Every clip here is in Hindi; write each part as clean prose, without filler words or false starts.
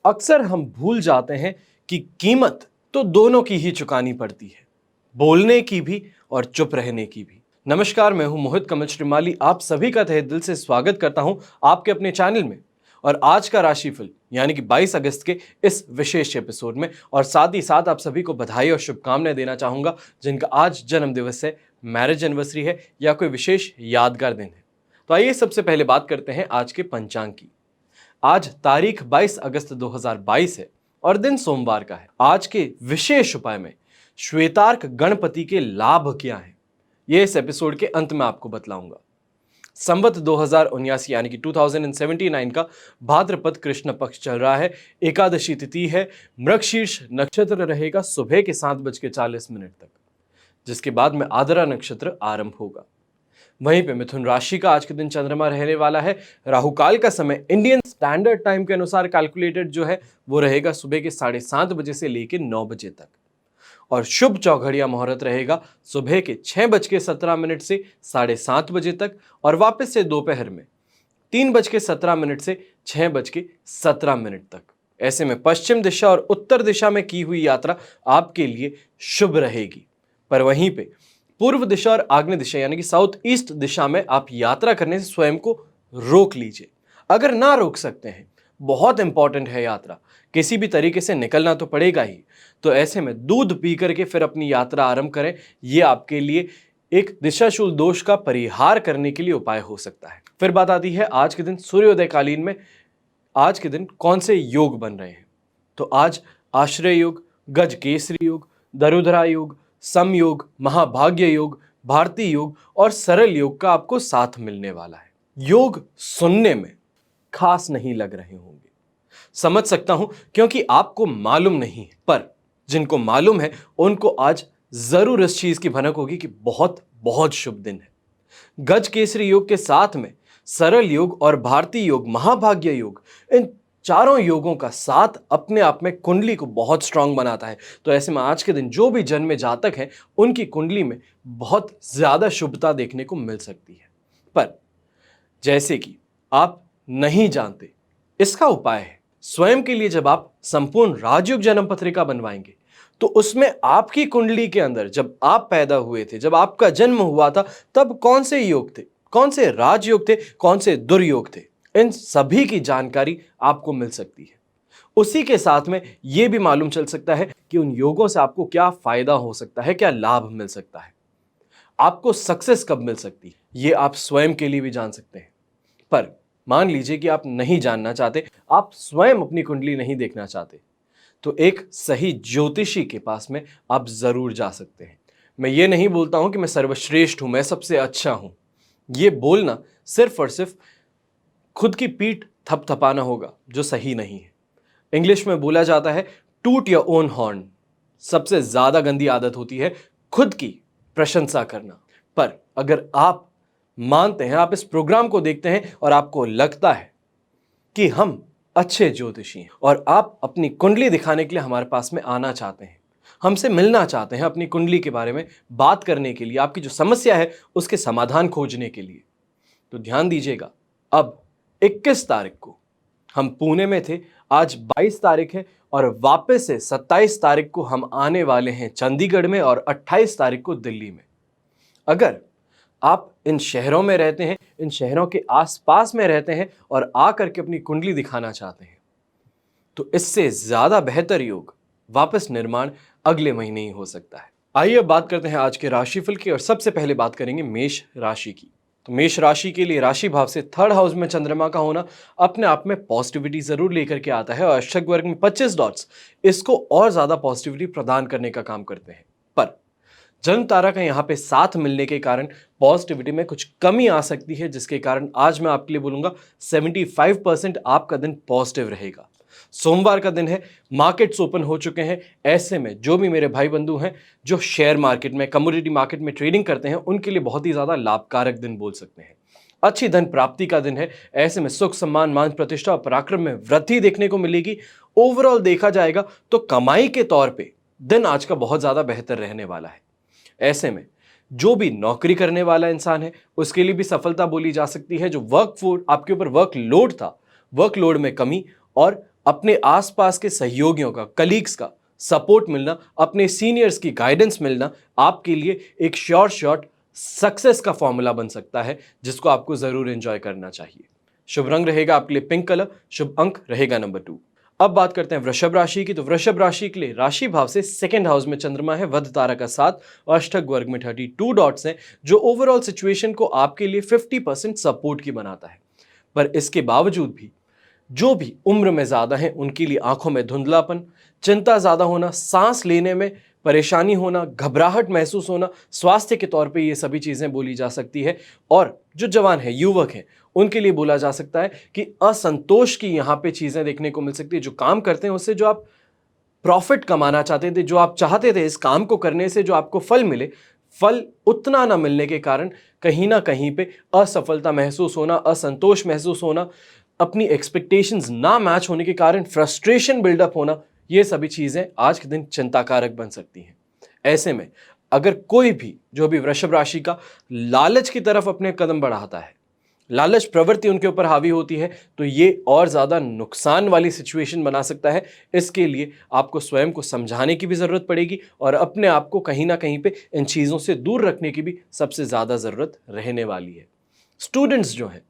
अक्सर हम भूल जाते हैं कि कीमत तो दोनों की ही चुकानी पड़ती है, बोलने की भी और चुप रहने की भी। नमस्कार, मैं हूं मोहित कमल श्रीमाली। आप सभी का तहे दिल से स्वागत करता हूं आपके अपने चैनल में। और आज का राशिफल यानी कि 22 अगस्त के इस विशेष एपिसोड में, और साथ ही साथ आप सभी को बधाई और शुभकामनाएं देना चाहूंगा जिनका आज जन्म दिवस है, मैरिज एनिवर्सरी है या कोई विशेष यादगार दिन है। तो आइए सबसे पहले बात करते हैं आज के पंचांग की। आज तारीख 22 अगस्त 2022 है और दिन सोमवार का है। आज के विशेष उपाय में श्वेतार्क गणपति के लाभ क्या हैं, यह इस एपिसोड के अंत में आपको बतलाऊंगा। संवत 2079 यानी कि 2079 का भाद्रपद कृष्ण पक्ष चल रहा है। एकादशी तिथि है। मृगशीर्ष नक्षत्र रहेगा सुबह के 7:40 तक, जिसके बाद में आद्रा नक्षत्र आरंभ होगा। वहीं पे मिथुन राशि का आज के दिन चंद्रमा रहने वाला है। राहुकाल का समय इंडियन स्टैंडर्ड टाइम के अनुसार कैलकुलेटेड जो है वो रहेगा सुबह के 7:30 बजे से लेकर 9 बजे तक। और शुभ चौघड़िया मुहूर्त रहेगा सुबह के 6:17 से 7:30 बजे तक, और वापस से दोपहर में 3:17 से 6:17 तक। ऐसे में पश्चिम दिशा और उत्तर दिशा में की हुई यात्रा आपके लिए शुभ रहेगी। पर वहीं पे पूर्व दिशा और आग्नेय दिशा यानी कि साउथ ईस्ट दिशा में आप यात्रा करने से स्वयं को रोक लीजिए। अगर ना रोक सकते हैं, बहुत इंपॉर्टेंट है यात्रा, किसी भी तरीके से निकलना तो पड़ेगा ही, तो ऐसे में दूध पी करके फिर अपनी यात्रा आरंभ करें। यह आपके लिए एक दिशाशूल दोष का परिहार करने के लिए उपाय हो सकता है। फिर बात आती है आज के दिन सूर्योदय कालीन में आज के दिन कौन से योग बन रहे हैं। तो आज आश्रय योग, गज केसरी योग, दरुधरा योग, समयोग, महाभाग्य योग, भारतीय योग और सरल योग का आपको साथ मिलने वाला है। योग सुनने में खास नहीं लग रहे होंगे, समझ सकता हूं, क्योंकि आपको मालूम नहीं है, पर जिनको मालूम है उनको आज जरूर इस चीज की भनक होगी कि बहुत बहुत शुभ दिन है। गज केसरी योग के साथ में सरल योग और भारतीय योग, महाभाग्य योग, इन चारों योगों का साथ अपने आप में कुंडली को बहुत स्ट्रांग बनाता है। तो ऐसे में आज के दिन जो भी जन्मे जातक हैं उनकी कुंडली में बहुत ज्यादा शुभता देखने को मिल सकती है। पर जैसे कि आप नहीं जानते, इसका उपाय है स्वयं के लिए जब आप संपूर्ण राजयोग जन्म पत्रिका बनवाएंगे तो उसमें आपकी कुंडली के अंदर जब आप पैदा हुए थे, जब आपका जन्म हुआ था, तब कौन से योग थे, कौन से राजयोग थे, कौन से दुर्योग थे, इन सभी की जानकारी आपको मिल सकती है। उसी के साथ में यह भी मालूम चल सकता है कि उन योगों से आपको क्या फायदा हो सकता है, क्या लाभ मिल सकता है, आपको सक्सेस कब मिल सकती है, यह आप स्वयं के लिए भी जान सकते हैं। पर मान लीजिए कि आप नहीं जानना चाहते, आप स्वयं अपनी कुंडली नहीं देखना चाहते, तो एक सही ज्योतिषी के पास में आप जरूर जा सकते हैं। मैं ये नहीं बोलता हूं कि मैं सर्वश्रेष्ठ हूं, मैं सबसे अच्छा हूं। ये बोलना सिर्फ और सिर्फ खुद की पीठ थपथपाना होगा, जो सही नहीं है। इंग्लिश में बोला जाता है टूट योर ओन हॉर्न। सबसे ज्यादा गंदी आदत होती है खुद की प्रशंसा करना। पर अगर आप मानते हैं, आप इस प्रोग्राम को देखते हैं और आपको लगता है कि हम अच्छे ज्योतिषी हैं और आप अपनी कुंडली दिखाने के लिए हमारे पास में आना चाहते हैं, हमसे मिलना चाहते हैं, अपनी कुंडली के बारे में बात करने के लिए, आपकी जो समस्या है उसके समाधान खोजने के लिए, तो ध्यान दीजिएगा। अब 21 तारीख को हम पुणे में थे, आज 22 तारीख है और वापस से 27 तारीख को हम आने वाले हैं चंडीगढ़ में और 28 तारीख को दिल्ली में। अगर आप इन शहरों में रहते हैं, इन शहरों के आसपास में रहते हैं और आकर के अपनी कुंडली दिखाना चाहते हैं, तो इससे ज्यादा बेहतर योग वापस निर्माण अगले महीने ही हो सकता है। आइए अब बात करते हैं आज के राशिफल की, और सबसे पहले बात करेंगे मेष राशि की। तो मेष राशि के लिए राशि भाव से 3rd हाउस में चंद्रमा का होना अपने आप में पॉजिटिविटी जरूर लेकर के आता है, और अक्षक वर्ग में 25 डॉट्स इसको और ज्यादा पॉजिटिविटी प्रदान करने का काम करते हैं। पर जन्म तारा का यहाँ पे साथ मिलने के कारण पॉजिटिविटी में कुछ कमी आ सकती है, जिसके कारण आज मैं आपके लिए बोलूंगा 75% आपका दिन पॉजिटिव रहेगा। सोमवार का दिन है, मार्केट्स ओपन हो चुके हैं। ऐसे में जो भी मेरे भाई बंधु हैं जो शेयर मार्केट में, कमोडिटी मार्केट में ट्रेडिंग करते हैं, उनके लिए बहुत ही ज्यादा लाभकारक दिन बोल सकते हैं। अच्छी धन प्राप्ति का दिन है। ऐसे में सुख, सम्मान, मान प्रतिष्ठा और पराक्रम में वृद्धि देखने को मिलेगी। ओवरऑल देखा जाएगा तो कमाई के तौर पर दिन आज का बहुत ज्यादा बेहतर रहने वाला है। ऐसे में जो भी नौकरी करने वाला इंसान है उसके लिए भी सफलता बोली जा सकती है। जो वर्कफोर्स आपके ऊपर वर्कलोड था, वर्कलोड में कमी और अपने आसपास के सहयोगियों का, कलीग्स का सपोर्ट मिलना, अपने सीनियर्स की गाइडेंस मिलना आपके लिए एक शॉर्ट सक्सेस का फॉर्मूला बन सकता है, जिसको आपको जरूर एंजॉय करना चाहिए। शुभ रंग रहेगा आपके लिए पिंक कलर, शुभ अंक रहेगा नंबर 2। अब बात करते हैं वृषभ राशि की। तो वृषभ राशि के लिए राशि भाव से सेकंड हाउस में चंद्रमा है, वध तारा का 7 और अष्टक वर्ग में 32 डॉट्स हैं, जो ओवरऑल सिचुएशन को आपके लिए 50% सपोर्ट की बनाता है। पर इसके बावजूद भी जो भी उम्र में ज्यादा है उनके लिए आंखों में धुंधलापन, चिंता ज्यादा होना, सांस लेने में परेशानी होना, घबराहट महसूस होना, स्वास्थ्य के तौर पे ये सभी चीजें बोली जा सकती है। और जो जवान है, युवक हैं, उनके लिए बोला जा सकता है कि असंतोष की यहाँ पे चीजें देखने को मिल सकती है। जो काम करते हैं उससे जो आप प्रॉफिट कमाना चाहते थे, जो आप चाहते थे इस काम को करने से जो आपको फल मिले, फल उतना ना मिलने के कारण कहीं ना कहीं पे असफलता महसूस होना, असंतोष महसूस होना, अपनी एक्सपेक्टेशंस ना मैच होने के कारण फ्रस्ट्रेशन बिल्डअप होना, ये सभी चीजें आज के दिन चिंताकारक बन सकती हैं। ऐसे में अगर कोई भी जो भी वृषभ राशि का लालच की तरफ अपने कदम बढ़ाता है, लालच प्रवृत्ति उनके ऊपर हावी होती है, तो ये और ज्यादा नुकसान वाली सिचुएशन बना सकता है। इसके लिए आपको स्वयं को समझाने की भी जरूरत पड़ेगी और अपने आप को कहीं ना कहीं पे इन चीजों से दूर रखने की भी सबसे ज्यादा जरूरत रहने वाली है। स्टूडेंट्स जो हैं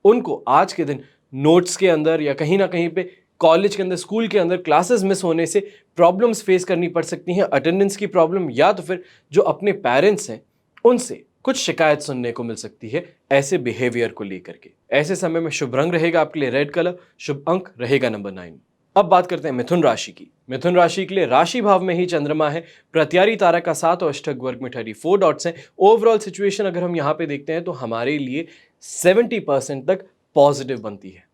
उनको आज के दिन नोट्स के अंदर या कहीं ना कहीं पे कॉलेज के अंदर, स्कूल के अंदर क्लासेस मिस होने से प्रॉब्लम्स फेस करनी पड़ सकती हैं, अटेंडेंस की प्रॉब्लम, या तो फिर जो अपने पेरेंट्स हैं उनसे कुछ शिकायत सुनने को मिल सकती है ऐसे बिहेवियर को लेकर के। ऐसे समय में शुभ रंग रहेगा आपके लिए रेड कलर, शुभ अंक रहेगा नंबर 9। अब बात करते हैं मिथुन राशि की। मिथुन राशि के लिए राशि भाव में ही चंद्रमा है, प्रत्यारी तारा का 7 और अष्टक वर्ग में 34 डॉट्स हैं। ओवरऑल सिचुएशन अगर हम यहाँ पे देखते हैं तो हमारे लिए 70% तक पॉजिटिव बनती है।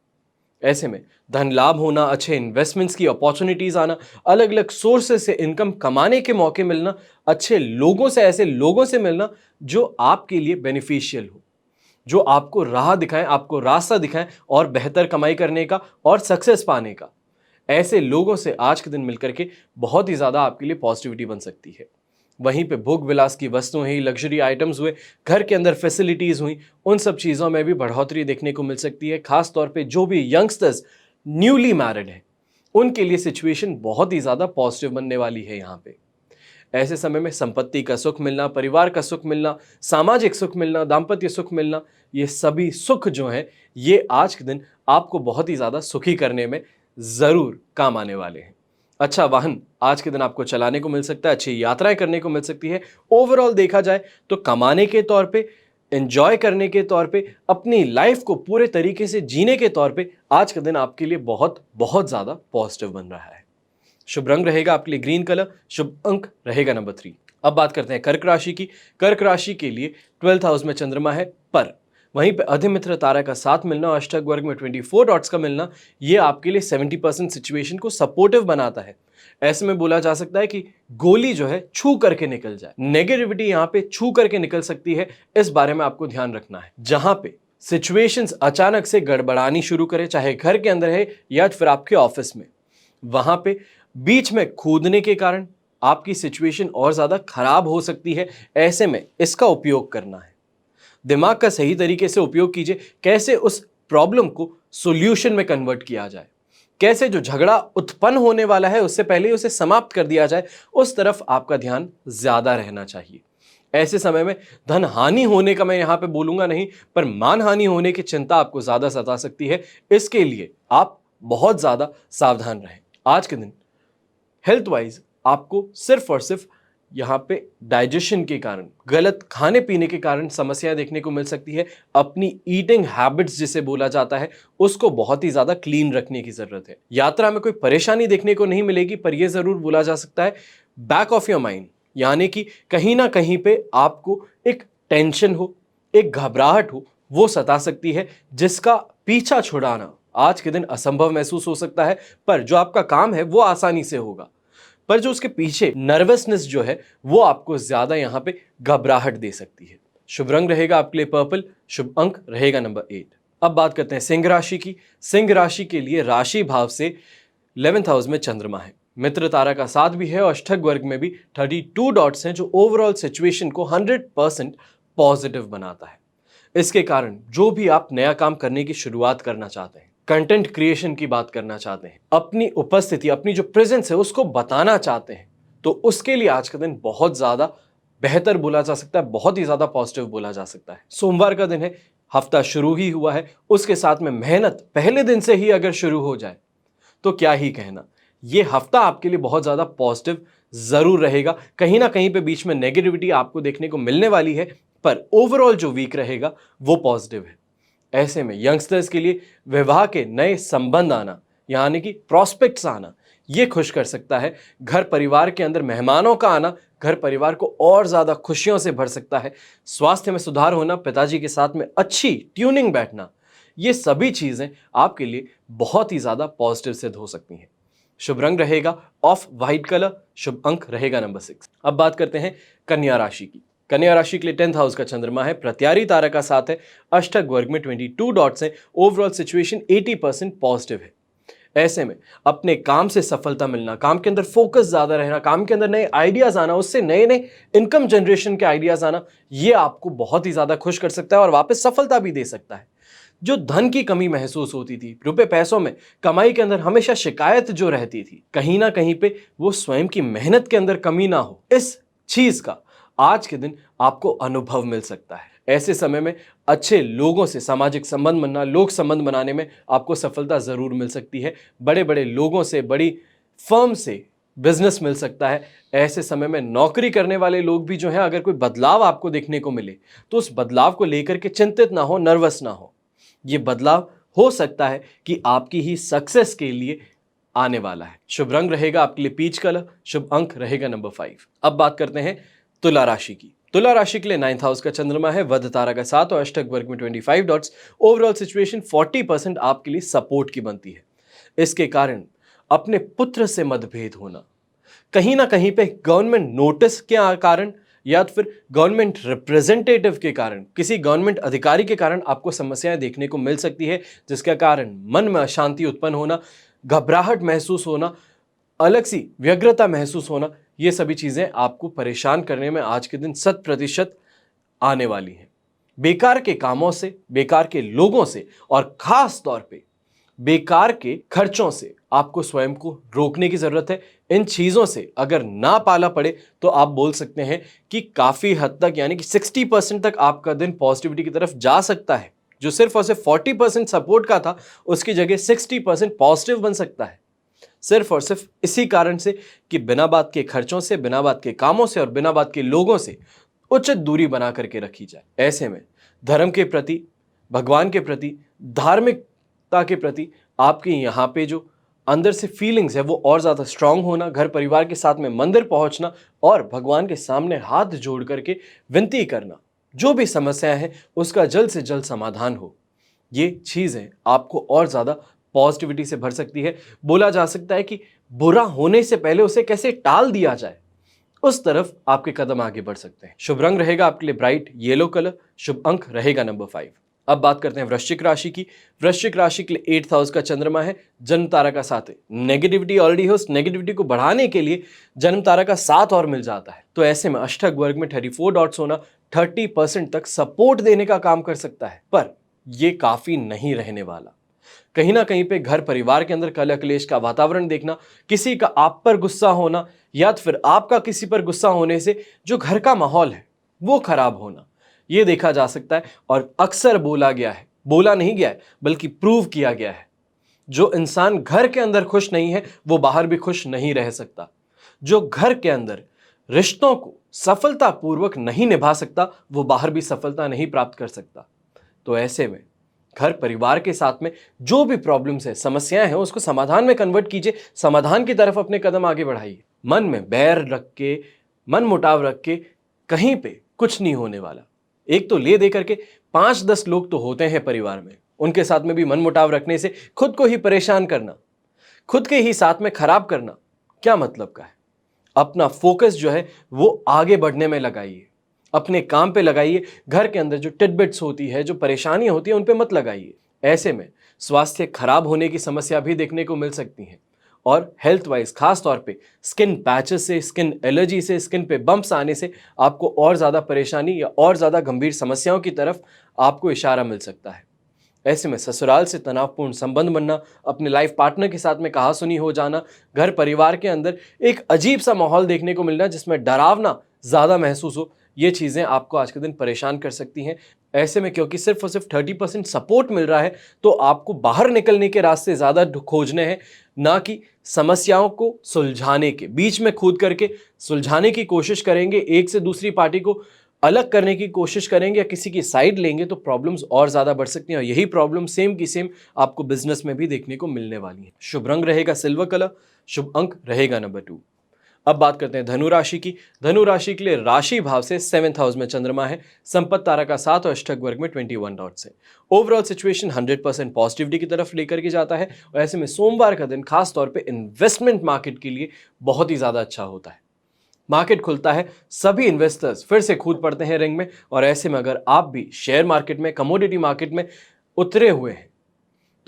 ऐसे में धन लाभ होना, अच्छे इन्वेस्टमेंट्स की अपॉर्चुनिटीज आना, अलग अलग सोर्सेज से इनकम कमाने के मौके मिलना, अच्छे लोगों से, ऐसे लोगों से मिलना जो आपके लिए बेनिफिशियल हो, जो आपको राह दिखाएं, आपको रास्ता दिखाएं और बेहतर कमाई करने का और सक्सेस पाने का, ऐसे लोगों से आज के दिन मिलकर के बहुत ही ज्यादा आपके लिए पॉजिटिविटी बन सकती है। वहीं पे भोग विलास की वस्तुएं ही, लग्जरी आइटम्स हुए, घर के अंदर फैसिलिटीज हुई, उन सब चीज़ों में भी बढ़ोतरी देखने को मिल सकती है। खास तौर पे जो भी यंगस्टर्स न्यूली मैरिड हैं उनके लिए सिचुएशन बहुत ही ज़्यादा पॉजिटिव बनने वाली है। यहाँ पे ऐसे समय में संपत्ति का सुख मिलना, परिवार का सुख मिलना, सामाजिक सुख मिलना, दाम्पत्य सुख मिलना, ये सभी सुख जो हैं ये आज के दिन आपको बहुत ही ज़्यादा सुखी करने में ज़रूर काम आने वाले हैं। अच्छा वाहन आज के दिन आपको चलाने को मिल सकता है, अच्छी यात्राएं करने को मिल सकती है। ओवरऑल देखा जाए तो कमाने के तौर पे, एंजॉय करने के तौर पे, अपनी लाइफ को पूरे तरीके से जीने के तौर पे आज का दिन आपके लिए बहुत बहुत ज्यादा पॉजिटिव बन रहा है। शुभ रंग रहेगा आपके लिए ग्रीन कलर, शुभ अंक रहेगा नंबर 3। अब बात करते हैं कर्क राशि की। कर्क राशि के लिए 12th हाउस में चंद्रमा है, पर वहीं पे अधिमित्र तारा का 7 मिलना और अष्टक वर्ग में 24 डॉट्स का मिलना, ये आपके लिए 70% सिचुएशन को सपोर्टिव बनाता है। ऐसे में बोला जा सकता है कि गोली जो है छू करके निकल जाए, नेगेटिविटी यहाँ पे छू करके निकल सकती है। इस बारे में आपको ध्यान रखना है। जहां पे सिचुएशंस अचानक से गड़बड़ानी शुरू करे, चाहे घर के अंदर है या फिर आपके ऑफिस में, वहां पे बीच में कूदने के कारण आपकी सिचुएशन और ज्यादा खराब हो सकती है। ऐसे में इसका उपयोग करना है, दिमाग का सही तरीके से उपयोग कीजिए। कैसे उस प्रॉब्लम को सॉल्यूशन में कन्वर्ट किया जाए, कैसे जो झगड़ा उत्पन्न होने वाला है उससे पहले उसे समाप्त कर दिया जाए, उस तरफ आपका ध्यान ज्यादा रहना चाहिए। ऐसे समय में धन हानि होने का मैं यहां पे बोलूंगा नहीं, पर मान हानि होने की चिंता आपको ज्यादा सता सकती है। इसके लिए आप बहुत ज्यादा सावधान रहें। आज के दिन हेल्थ वाइज आपको सिर्फ और सिर्फ यहाँ पे डाइजेशन के कारण, गलत खाने पीने के कारण समस्याएं देखने को मिल सकती है। अपनी ईटिंग हैबिट्स जिसे बोला जाता है उसको बहुत ही ज्यादा क्लीन रखने की जरूरत है। यात्रा में कोई परेशानी देखने को नहीं मिलेगी, पर यह जरूर बोला जा सकता है बैक ऑफ योर माइंड, यानी कि कहीं ना कहीं पे आपको एक टेंशन हो, एक घबराहट हो, वो सता सकती है, जिसका पीछा छुड़ाना आज के दिन असंभव महसूस हो सकता है। पर जो आपका काम है वो आसानी से होगा, पर जो उसके पीछे नर्वसनेस जो है वो आपको ज्यादा यहां पे घबराहट दे सकती है। शुभ रंग रहेगा आपके लिए पर्पल, शुभ अंक रहेगा नंबर 8। अब बात करते हैं सिंह राशि की। सिंह राशि के लिए राशि भाव से 11th हाउस में चंद्रमा है, मित्र तारा का 7 भी है और अष्टक वर्ग में भी 32 डॉट्स हैं, जो ओवरऑल सिचुएशन को 100% पॉजिटिव बनाता है। इसके कारण जो भी आप नया काम करने की शुरुआत करना चाहते हैं, कंटेंट क्रिएशन की बात करना चाहते हैं, अपनी उपस्थिति, अपनी जो प्रेजेंस है उसको बताना चाहते हैं, तो उसके लिए आज का दिन बहुत ज्यादा बेहतर बोला जा सकता है, बहुत ही ज्यादा पॉजिटिव बोला जा सकता है। सोमवार का दिन है, हफ्ता शुरू ही हुआ है, उसके साथ में मेहनत पहले दिन से ही अगर शुरू हो जाए तो क्या ही कहना। ये हफ्ता आपके लिए बहुत ज्यादा पॉजिटिव जरूर रहेगा। कहीं ना कहीं पे बीच में नेगेटिविटी आपको देखने को मिलने वाली है, पर ओवरऑल जो वीक रहेगा वो पॉजिटिव है। ऐसे में यंगस्टर्स के लिए विवाह के नए संबंध आना, यानी कि प्रॉस्पेक्ट्स आना, ये खुश कर सकता है। घर परिवार के अंदर मेहमानों का आना घर परिवार को और ज्यादा खुशियों से भर सकता है। स्वास्थ्य में सुधार होना, पिताजी के साथ में अच्छी ट्यूनिंग बैठना, ये सभी चीजें आपके लिए बहुत ही ज्यादा पॉजिटिव सिद्ध हो सकती हैं। शुभ रंग रहेगा ऑफ व्हाइट कलर, शुभ अंक रहेगा नंबर 6। अब बात करते हैं कन्या राशि की। कन्या राशि के लिए 10th हाउस का चंद्रमा है, प्रत्यारी तारा का साथ है, अष्टक वर्ग में 22 डॉट्स है, ओवरऑल सिचुएशन 80% पॉजिटिव है। ऐसे में अपने काम से सफलता मिलना, काम के अंदर फोकस ज्यादा रहना, काम के अंदर नए आइडियाज आना, उससे नए नए इनकम जनरेशन के आइडियाज आना, ये आपको बहुत ही ज्यादा खुश कर सकता है और वापस सफलता भी दे सकता है। जो धन की कमी महसूस होती थी, रुपए पैसों में कमाई के अंदर हमेशा शिकायत जो रहती थी, कहीं ना कहीं पे वो स्वयं की मेहनत के अंदर कमी ना हो, इस चीज का आज के दिन आपको अनुभव मिल सकता है। ऐसे समय में अच्छे लोगों से सामाजिक संबंध बनना, लोक संबंध बनाने में आपको सफलता जरूर मिल सकती है। बड़े बड़े लोगों से, बड़ी फर्म से बिजनेस मिल सकता है। ऐसे समय में नौकरी करने वाले लोग भी जो है, अगर कोई बदलाव आपको देखने को मिले तो उस बदलाव को लेकर के चिंतित ना हो, नर्वस ना हो। ये बदलाव हो सकता है कि आपकी ही सक्सेस के लिए आने वाला है। शुभ रंग रहेगा आपके लिए पीच कलर, शुभ अंक रहेगा नंबर 5। अब बात करते हैं तुला राशि की। तुला राशि के लिए 9th हाउस का चंद्रमा है, वध तारा का साथ और अष्टक वर्ग में 25 डॉट्स, ओवरऑल सिचुएशन 40% आपके लिए सपोर्ट की बनती है। इसके कारण अपने पुत्र से मतभेद होना, कहीं ना कहीं पे गवर्नमेंट नोटिस के कारण या तो फिर गवर्नमेंट रिप्रेजेंटेटिव के कारण, किसी गवर्नमेंट अधिकारी के कारण आपको समस्याएं देखने को मिल सकती है, जिसके कारण मन में अशांति उत्पन्न होना, घबराहट महसूस होना, अलग सी व्यग्रता महसूस होना, ये सभी चीजें आपको परेशान करने में आज के दिन 100% आने वाली हैं। बेकार के कामों से, बेकार के लोगों से और खास तौर पे बेकार के खर्चों से आपको स्वयं को रोकने की जरूरत है। इन चीजों से अगर ना पाला पड़े तो आप बोल सकते हैं कि काफी हद तक, यानी कि 60% तक आपका दिन पॉजिटिविटी की तरफ जा सकता है। जो सिर्फ और सिर्फ 40% सपोर्ट का था, उसकी जगह 60% पॉजिटिव बन सकता है, सिर्फ और सिर्फ इसी कारण से कि बिना बात के खर्चों से, बिना बात के कामों से और बिना बात के लोगों से उचित दूरी बना करके रखी जाए। ऐसे में धर्म के प्रति, भगवान के प्रति, धार्मिकता के प्रति आपके यहाँ पे जो अंदर से फीलिंग्स है वो और ज्यादा स्ट्रांग होना, घर परिवार के साथ में मंदिर पहुंचना और भगवान के सामने हाथ जोड़ करके विनती करना, जो भी समस्या है उसका जल्द से जल्द समाधान हो, ये चीजें आपको और ज्यादा पॉजिटिविटी से भर सकती है। बोला जा सकता है कि बुरा होने से पहले उसे कैसे टाल दिया जाए, उस तरफ आपके कदम आगे बढ़ सकते हैं। शुभ रंग रहेगा आपके लिए ब्राइट येलो कलर, शुभ अंक रहेगा नंबर 5। अब बात करते हैं वृश्चिक राशि की। वृश्चिक राशि के लिए 8th हाउस का चंद्रमा है, जन्म तारा का साथ है। नेगेटिविटी ऑलरेडी हो, उस नेगेटिविटी को बढ़ाने के लिए जन्म तारा का साथ और मिल जाता है। तो ऐसे में अष्टक वर्ग में 34 डॉट्स होना 30% तक सपोर्ट देने का काम कर सकता है, पर यह काफी नहीं रहने वाला। कहीं ना कहीं पे घर परिवार के अंदर कलह क्लेश का वातावरण देखना, किसी का आप पर गुस्सा होना या तो फिर आपका किसी पर गुस्सा होने से जो घर का माहौल है वो खराब होना, ये देखा जा सकता है। और अक्सर बोला गया है, बोला नहीं गया है बल्कि प्रूव किया गया है, जो इंसान घर के अंदर खुश नहीं है वो बाहर भी खुश नहीं रह सकता। जो घर के अंदर रिश्तों को सफलतापूर्वक नहीं निभा सकता वो बाहर भी सफलता नहीं प्राप्त कर सकता। तो ऐसे में घर परिवार के साथ में जो भी प्रॉब्लम्स है, समस्याएं हैं, उसको समाधान में कन्वर्ट कीजिए, समाधान की तरफ अपने कदम आगे बढ़ाइए। मन में बैर रख के, मन मुटाव रख के कहीं पे कुछ नहीं होने वाला। एक तो ले दे करके 5-10 लोग तो होते हैं परिवार में, उनके साथ में भी मन मुटाव रखने से खुद को ही परेशान करना, खुद के ही साथ में खराब करना क्या मतलब का है। अपना फोकस जो है वो आगे बढ़ने में लगाइए, अपने काम पे लगाइए। घर के अंदर जो टिडबिट्स होती है, जो परेशानियां होती है, उन पे मत लगाइए। ऐसे में स्वास्थ्य खराब होने की समस्या भी देखने को मिल सकती है और हेल्थ वाइज खास तौर पे स्किन पैचेस से, स्किन एलर्जी से, स्किन पे बम्प्स आने से आपको और ज्यादा परेशानी या और ज्यादा गंभीर समस्याओं की तरफ आपको इशारा मिल सकता है। ऐसे में ससुराल से तनावपूर्ण संबंध बनना, अपने लाइफ पार्टनर के साथ में कहासुनी हो जाना, घर परिवार के अंदर एक अजीब सा माहौल देखने को मिलना जिसमें डरावना ज्यादा महसूस हो, ये चीजें आपको आज के दिन परेशान कर सकती हैं। ऐसे में क्योंकि सिर्फ और सिर्फ 30% सपोर्ट मिल रहा है, तो आपको बाहर निकलने के रास्ते ज्यादा खोजने हैं, ना कि समस्याओं को सुलझाने के। बीच में कूद करके सुलझाने की कोशिश करेंगे, एक से दूसरी पार्टी को अलग करने की कोशिश करेंगे या किसी की साइड लेंगे, तो प्रॉब्लम्स और ज्यादा बढ़ सकती हैं। और यही प्रॉब्लम सेम की सेम आपको बिजनेस में भी देखने को मिलने वाली है। शुभ रंग रहेगा सिल्वर कलर, शुभ अंक रहेगा नंबर 2। अब बात करते हैं धनु राशि की। धनु राशि के लिए राशि भाव से 7th हाउस में चंद्रमा है, संपत्ति तारा का 7 और अष्टक वर्ग में 21 डॉट्स है। ओवरऑल सिचुएशन 100% पॉजिटिविटी की तरफ लेकर के जाता है। और ऐसे में सोमवार का दिन खास तौर पे इन्वेस्टमेंट मार्केट के लिए बहुत ही ज्यादा अच्छा होता है। मार्केट खुलता है, सभी इन्वेस्टर्स फिर से कूद पड़ते हैं रिंग में। और ऐसे में अगर आप भी शेयर मार्केट में, कमोडिटी मार्केट में उतरे हुए हैं,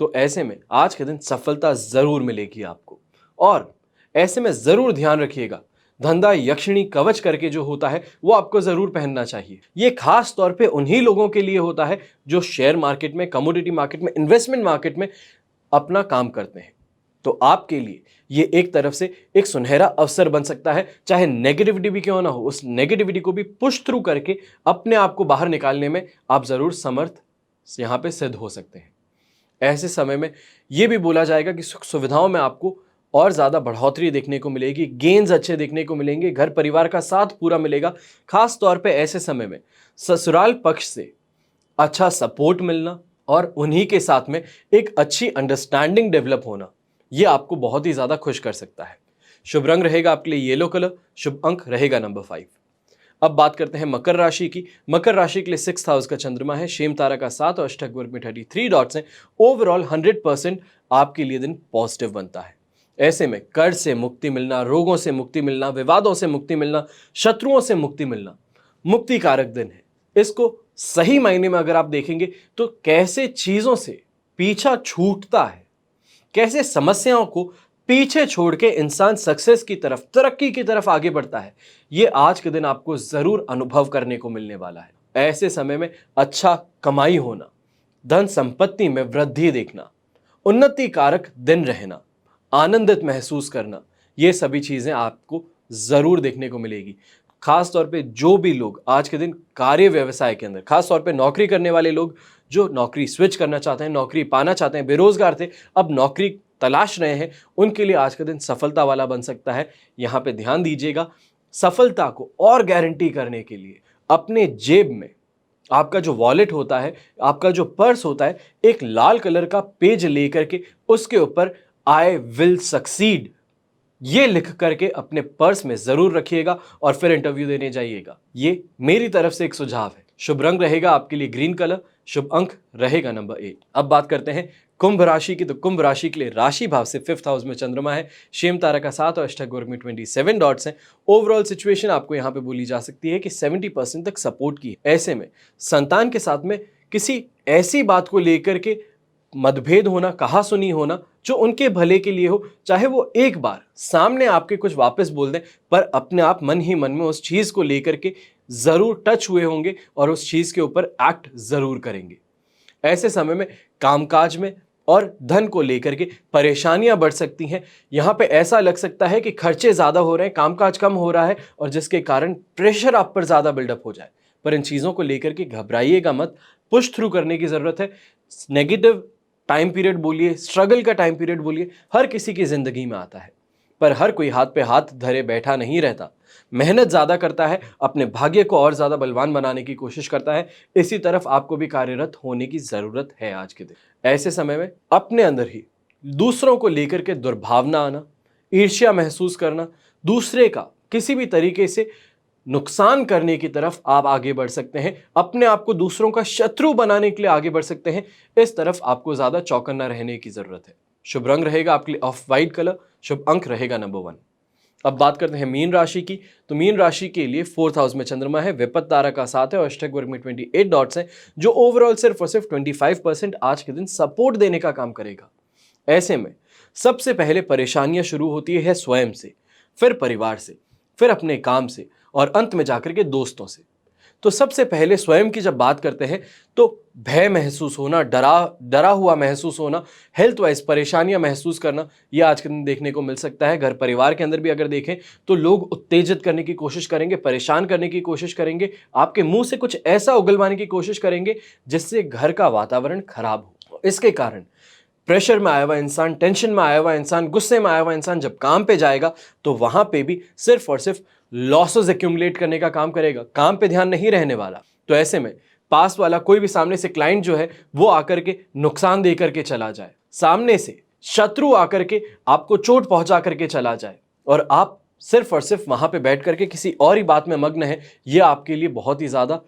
तो ऐसे में आज के दिन सफलता जरूर मिलेगी आपको। और ऐसे में जरूर ध्यान रखिएगा, धंधा यक्षिणी कवच करके जो होता है वो आपको जरूर पहनना चाहिए। ये खास तौर पे उन्हीं लोगों के लिए होता है जो शेयर मार्केट में, कमोडिटी मार्केट में, इन्वेस्टमेंट मार्केट में अपना काम करते हैं। तो आपके लिए ये एक तरफ से एक सुनहरा अवसर बन सकता है। चाहे नेगेटिविटी भी क्यों ना हो, उस नेगेटिविटी को भी पुश थ्रू करके अपने आप को बाहर निकालने में आप जरूर समर्थ यहां पे सिद्ध हो सकते हैं। ऐसे समय में यह भी बोला जाएगा कि सुख सुविधाओं में आपको और ज्यादा बढ़ोतरी देखने को मिलेगी, गेन्स अच्छे देखने को मिलेंगे, घर परिवार का साथ पूरा मिलेगा। खास तौर पे ऐसे समय में ससुराल पक्ष से अच्छा सपोर्ट मिलना और उन्हीं के साथ में एक अच्छी अंडरस्टैंडिंग डेवलप होना, यह आपको बहुत ही ज्यादा खुश कर सकता है। शुभ रंग रहेगा आपके लिए येलो कलर, शुभ अंक रहेगा नंबर 5। अब बात करते हैं मकर राशि की। मकर राशि के लिए 6th हाउस का चंद्रमा है, शेम तारा का 7 और अष्टक वर्ग में 33 डॉट्स हैं। ओवरऑल 100% आपके लिए दिन पॉजिटिव बनता है। ऐसे में कर्ज से मुक्ति मिलना, रोगों से मुक्ति मिलना, विवादों से मुक्ति मिलना, शत्रुओं से मुक्ति मिलना, मुक्ति कारक दिन है। इसको सही मायने में अगर आप देखेंगे तो कैसे चीजों से पीछा छूटता है, कैसे समस्याओं को पीछे छोड़ के इंसान सक्सेस की तरफ, तरक्की की तरफ आगे बढ़ता है, ये आज के दिन आपको जरूर अनुभव करने को मिलने वाला है। ऐसे समय में अच्छा कमाई होना, धन संपत्ति में वृद्धि देखना, उन्नति कारक दिन रहना, आनंदित महसूस करना, ये सभी चीजें आपको जरूर देखने को मिलेगी। खास तौर पे जो भी लोग आज के दिन कार्य व्यवसाय के अंदर, खास तौर पे नौकरी करने वाले लोग जो नौकरी स्विच करना चाहते हैं, नौकरी पाना चाहते हैं, बेरोजगार थे अब नौकरी तलाश रहे हैं, उनके लिए आज का दिन सफलता वाला बन सकता है। यहां पे ध्यान दीजिएगा, सफलता को और गारंटी करने के लिए अपने जेब में आपका जो वॉलेट होता है, आपका जो पर्स होता है, एक लाल कलर का पेज लेकर के उसके ऊपर आई विल सक्सीड ये लिख करके अपने पर्स में जरूर रखिएगा और फिर इंटरव्यू देने जाइएगा। ये मेरी तरफ से एक सुझाव है। शुभ रंग रहेगा आपके लिए ग्रीन कलर, शुभ अंक रहेगा नंबर 8। अब बात करते हैं कुंभ राशि की। तो कुंभ राशि के लिए राशि भाव से 5th हाउस में चंद्रमा है, शेम तारा का 7 और अष्टक वर्ग में 27 डॉट्स हैं। ओवरऑल सिचुएशन आपको यहां पे बोली जा सकती है कि 70% तक सपोर्ट की है। ऐसे में संतान के साथ में किसी ऐसी बात को लेकर के मतभेद होना, कहासुनी होना जो उनके भले के लिए हो, चाहे वो एक बार सामने आपके कुछ वापस बोल दें, पर अपने आप मन ही मन में उस चीज को लेकर के जरूर टच हुए होंगे और उस चीज के ऊपर एक्ट जरूर करेंगे। ऐसे समय में कामकाज में और धन को लेकर के परेशानियां बढ़ सकती हैं। यहां पे ऐसा लग सकता है कि खर्चे ज्यादा हो रहे हैं, कामकाज कम हो रहा है और जिसके कारण प्रेशर आप पर ज्यादा बिल्डअप हो जाए। पर इन चीजों को लेकर के घबराइएगा मत, पुश थ्रू करने की जरूरत है। नेगेटिव टाइम पीरियड बोलिए, स्ट्रगल का टाइम पीरियड बोलिए, हर किसी की जिंदगी में आता है, पर हर कोई हाथ पे हाथ धरे बैठा नहीं रहता। मेहनत ज्यादा करता है, अपने भाग्य को और ज्यादा बलवान बनाने की कोशिश करता है। इसी तरफ आपको भी कार्यरत होने की जरूरत है आज के दिन। ऐसे समय में अपने अंदर ही दूसरों को लेकर के दुर्भावना आना, ईर्ष्या महसूस करना, दूसरे का किसी भी तरीके से नुकसान करने की तरफ आप आगे बढ़ सकते हैं, अपने आप को दूसरों का शत्रु बनाने के लिए आगे बढ़ सकते हैं। इस तरफ आपको ज्यादा चौकन्ना रहने की जरूरत है। शुभ रंग रहेगा आपके लिए ऑफ वाइट कलर, शुभ अंक रहेगा नंबर 1। अब बात करते हैं मीन राशि की। तो मीन राशि के लिए 4th हाउस में चंद्रमा है, विपत्त तारा का 7 है और अष्टक वर्ग में 28 डॉट्स हैं, जो ओवरऑल सिर्फ और सिर्फ 25% आज के दिन सपोर्ट देने का काम करेगा। ऐसे में सबसे पहले परेशानियां शुरू होती है स्वयं से, फिर परिवार से, फिर अपने काम से और अंत में जाकर के दोस्तों से। तो सबसे पहले स्वयं की जब बात करते हैं तो भय महसूस होना, डरा हुआ महसूस होना, हेल्थ वाइज परेशानियां महसूस करना, यह आज के दिन देखने को मिल सकता है। घर परिवार के अंदर भी अगर देखें तो लोग उत्तेजित करने की कोशिश करेंगे, परेशान करने की कोशिश करेंगे, आपके मुंह से कुछ ऐसा उगलवाने की कोशिश करेंगे जिससे घर का वातावरण खराब हो। इसके कारण प्रेशर में आया हुआ इंसान, टेंशन में आया हुआ इंसान, गुस्से में आया हुआ इंसान जब काम पे जाएगा तो वहां पे भी सिर्फ और सिर्फ लॉसेस एक्यूमुलेट करने का काम करेगा, काम पे ध्यान नहीं रहने वाला। तो ऐसे में पास वाला कोई भी सामने से क्लाइंट जो है वो आकर के नुकसान दे करके चला जाए, सामने से शत्रु आकर के आपको चोट पहुंचा करके चला जाए और आप सिर्फ और सिर्फ वहां पे बैठ करके किसी और ही बात में मग्न है, यह आपके लिए बहुत ही ज्यादा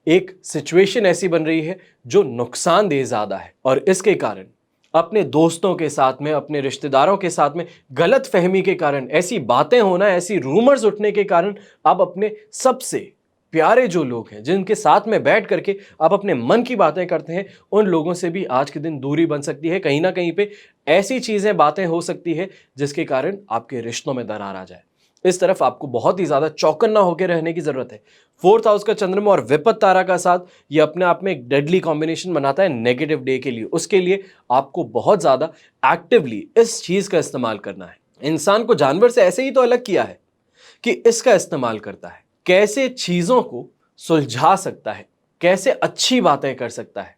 एक सिचुएशन ऐसी बन रही है जो नुकसानदेह ज्यादा है। और इसके कारण अपने दोस्तों के साथ में, अपने रिश्तेदारों के साथ में गलत फहमी के कारण, ऐसी बातें होना, ऐसी रूमर्स उठने के कारण आप अपने सबसे प्यारे जो लोग हैं, जिनके साथ में बैठ करके आप अपने मन की बातें करते हैं, उन लोगों से भी आज के दिन दूरी बन सकती है। कहीं ना कहीं पे ऐसी चीजें, बातें हो सकती है जिसके कारण आपके रिश्तों में दरार आ जाए। इस तरफ आपको बहुत ही ज्यादा चौकन्ना होकर रहने की जरूरत है। 4th हाउस का चंद्रमा और विपत तारा का साथ ये अपने आप में एक डेडली कॉम्बिनेशन बनाता है नेगेटिव डे के लिए। उसके लिए आपको बहुत ज्यादा एक्टिवली इस चीज का इस्तेमाल करना है। इंसान को जानवर से ऐसे ही तो अलग किया है कि इसका इस्तेमाल करता है, कैसे चीजों को सुलझा सकता है, कैसे अच्छी बातें कर सकता है।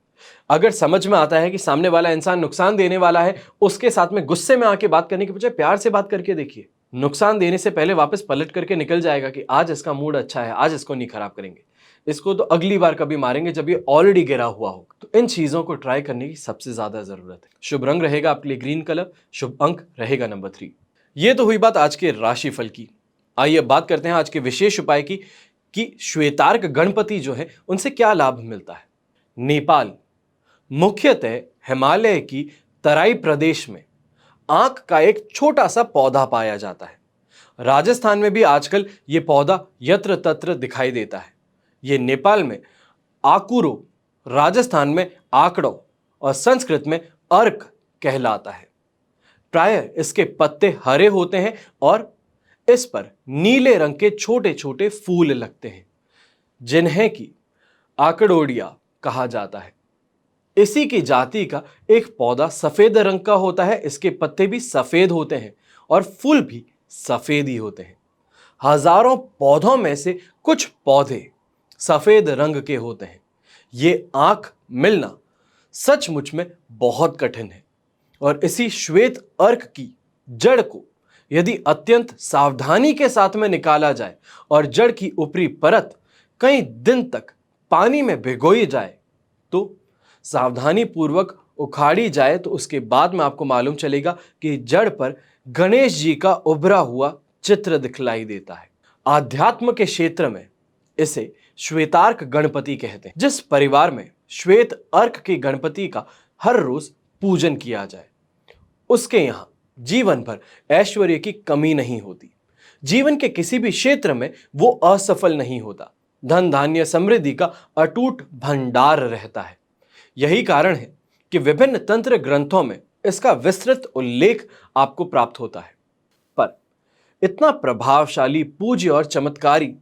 अगर समझ में आता है कि सामने वाला इंसान नुकसान देने वाला है, उसके साथ में गुस्से में आके बात करने के बजाय प्यार से बात करके देखिए। नुकसान देने से पहले वापस पलट करके निकल जाएगा कि आज इसका मूड अच्छा है, आज इसको नहीं खराब करेंगे, इसको तो अगली बार कभी मारेंगे जब ये ऑलरेडी गिरा हुआ होगा। तो इन चीजों को ट्राई करने की सबसे ज्यादा जरूरत है। शुभ रंग रहेगा आपके लिए ग्रीन कलर, शुभ अंक रहेगा नंबर 3। ये तो हुई बात आज के राशिफल की। आइए बात करते हैं आज के विशेष उपाय की कि श्वेतार्क गणपति जो है उनसे क्या लाभ मिलता है। नेपाल मुख्यतः हिमालय की तराई प्रदेश में आंख का एक छोटा सा पौधा पाया जाता है। राजस्थान में भी आजकल यह पौधा यत्र तत्र दिखाई देता है। यह नेपाल में आकुरो, राजस्थान में आकड़ो और संस्कृत में अर्क कहलाता है। प्रायः इसके पत्ते हरे होते हैं और इस पर नीले रंग के छोटे छोटे फूल लगते हैं जिन्हें की आकड़ोडिया कहा जाता है। इसी की जाति का एक पौधा सफेद रंग का होता है। इसके पत्ते भी सफेद होते हैं और फूल भी सफेद ही होते हैं। हजारों पौधों में से कुछ पौधे सफेद रंग के होते हैं। ये आंख मिलना सचमुच में बहुत कठिन है और इसी श्वेत अर्क की जड़ को यदि अत्यंत सावधानी के साथ में निकाला जाए और जड़ की ऊपरी परत कई दिन तक पानी में भिगोई जाए, तो सावधानी पूर्वक उखाड़ी जाए, तो उसके बाद में आपको मालूम चलेगा कि जड़ पर गणेश जी का उभरा हुआ चित्र दिखलाई देता है। आध्यात्म के क्षेत्र में इसे श्वेतार्क गणपति कहते हैं। जिस परिवार में श्वेत अर्क के गणपति का हर रोज पूजन किया जाए, उसके यहां जीवन भर ऐश्वर्य की कमी नहीं होती, जीवन के किसी भी क्षेत्र में वो असफल नहीं होता, धन धान्य समृद्धि का अटूट भंडार रहता है। यही कारण है कि विभिन्न तंत्र ग्रंथों में इसका विस्तृत उल्लेख आपको प्राप्त होता है। पर इतना प्रभावशाली, पूज्य और चमत्कारी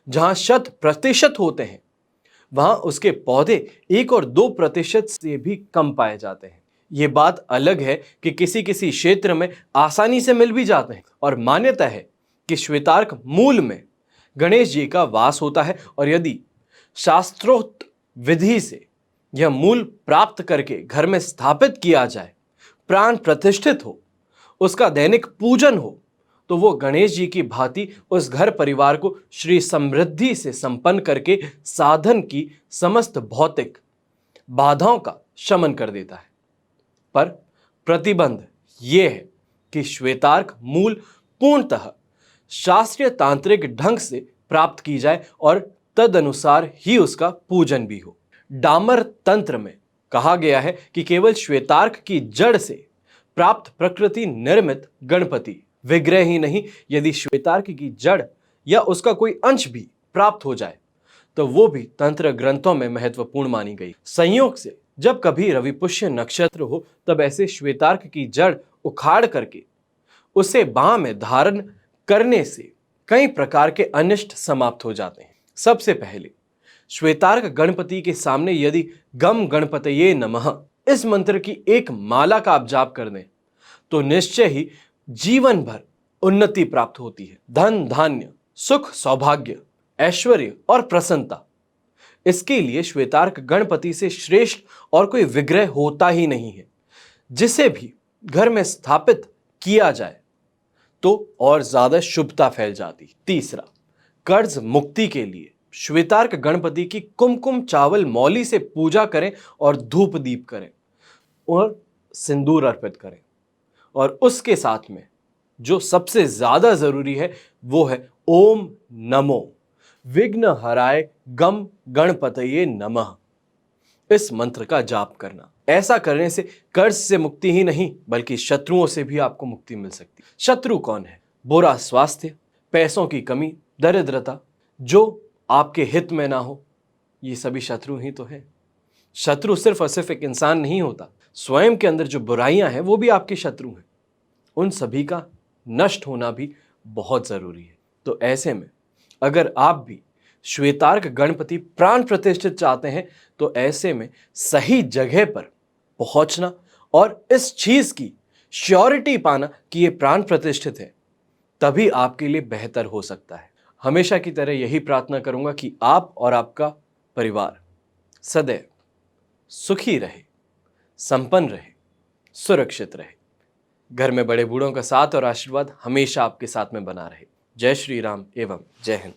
जहां 100% होते हैं, वहां उसके पौधे 1 और 2% से भी कम पाए जाते हैं। यह बात अलग है कि किसी किसी क्षेत्र में आसानी से मिल भी जाते हैं और मान्यता है कि श्वेतार्क मूल में गणेश जी का वास होता है और यदि शास्त्रोक्त विधि से यह मूल प्राप्त करके घर में स्थापित किया जाए, प्राण प्रतिष्ठित हो, उसका दैनिक पूजन हो, तो वो गणेश जी की भांति उस घर परिवार को श्री समृद्धि से संपन्न करके साधन की समस्त भौतिक बाधाओं का शमन कर देता है। पर प्रतिबंध यह है कि श्वेतार्क मूल पूर्णतः शास्त्रीय तांत्रिक ढंग से प्राप्त की जाए और तदनुसार ही उसका पूजन भी हो। डामर तंत्र में कहा गया है कि केवल श्वेतार्क की जड़ से प्राप्त प्रकृति निर्मित गणपति विग्रह ही नहीं, यदि श्वेतार्क की जड़ या उसका कोई अंश भी प्राप्त हो जाए तो वो भी तंत्र ग्रंथों में महत्वपूर्ण मानी गई। संयोग से जब कभी रवि पुष्य नक्षत्र हो, तब ऐसे श्वेतार्क की जड़ उखाड़ करके उसे बाह में धारण करने से कई प्रकार के अनिष्ट समाप्त हो जाते हैं। सबसे पहले श्वेतार्क गणपति के सामने यदि गम गणपतये नमः इस मंत्र की एक माला का आप जाप कर दें तो निश्चय ही जीवन भर उन्नति प्राप्त होती है। धन धान्य, सुख, सौभाग्य, ऐश्वर्य और प्रसन्नता, इसके लिए श्वेतार्क गणपति से श्रेष्ठ और कोई विग्रह होता ही नहीं है। जिसे भी घर में स्थापित किया जाए तो और ज्यादा शुभता फैल जाती। तीसरा, कर्ज मुक्ति के लिए श्वेतार्क गणपति की कुमकुम चावल मौली से पूजा करें और धूप दीप करें और सिंदूर अर्पित करें। और उसके साथ में जो सबसे ज्यादा जरूरी है वो है ओम नमो विघ्न हराय गम गणपतये नमः, इस मंत्र का जाप करना। ऐसा करने से कर्ज से मुक्ति ही नहीं बल्कि शत्रुओं से भी आपको मुक्ति मिल सकती है। शत्रु कौन है? बुरा स्वास्थ्य, पैसों की कमी, दरिद्रता, जो आपके हित में ना हो, ये सभी शत्रु ही तो है। शत्रु सिर्फ और सिर्फ एक इंसान नहीं होता, स्वयं के अंदर जो बुराइयां हैं वो भी आपके शत्रु हैं। उन सभी का नष्ट होना भी बहुत जरूरी है। तो ऐसे में अगर आप भी श्वेतार्क गणपति प्राण प्रतिष्ठित चाहते हैं तो ऐसे में सही जगह पर पहुंचना और इस चीज की श्योरिटी पाना कि ये प्राण प्रतिष्ठित है, तभी आपके लिए बेहतर हो सकता है। हमेशा की तरह यही प्रार्थना करूंगा कि आप और आपका परिवार सदैव सुखी रहे, संपन्न रहे, सुरक्षित रहे। घर में बड़े बूढ़ों का साथ और आशीर्वाद हमेशा आपके साथ में बना रहे। जय श्री राम एवं जय हिंद।